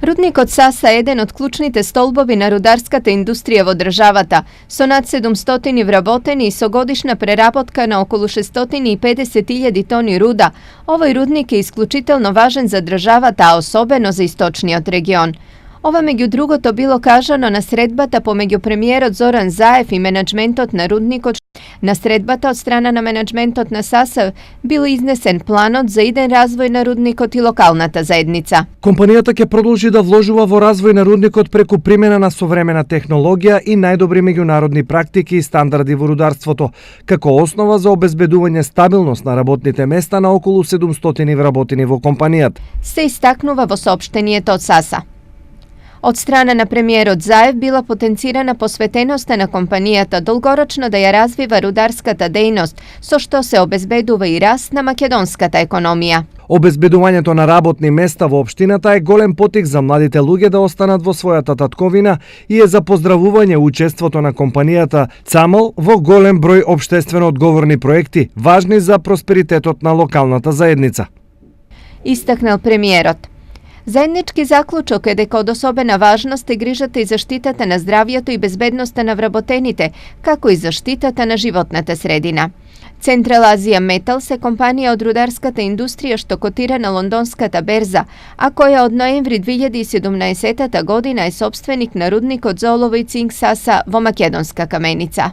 Rudnik од Саса е еден од клучните столбови на рударската индустрија во државата, со над 700 вработени и со годишна преработка на околу 650.000 тони руда. Овој рудник е исклучително важен за државата, а особено за источниот регион. Ова меѓу другото било кажано на средбата помеѓу премиерот Зоран Заев и менаџментот на рудникот. На средбата од страна на менаџментот на Саса бил изнесен планот за иден развој на рудникот и локалната заедница. Компанијата ќе продолжи да вложува во развој на рудникот преку примена на современа технологија и најдобри меѓународни практики и стандарди во рударството, како основа за обезбедување стабилност на работните места на околу 700 вработени во компанијата. Се истакнува во соопштението од Саса. Од страна на премиерот Заев била потенцирана посветеноста на компанијата долгорочно да ја развива рударската дејност, со што се обезбедува и раст на македонската економија. Обезбедувањето на работни места во општината е голем потик за младите луѓе да останат во својата татковина и е за поздравување учеството на компанијата ЦАМЛ во голем број општествено одговорни проекти, важни за просперитетот на локалната заедница. Истакнал премиерот. Заеднички заклучок е дека од особена важност е грижата и заштитата на здравјето и безбедноста на вработените, како и заштитата на животната средина. Централ Азија Метал се компанија од рударската индустрија што котира на лондонската берза, а која од ноември 2017 година е сопственик на рудникот за олово и цинк Саса во Македонска каменица.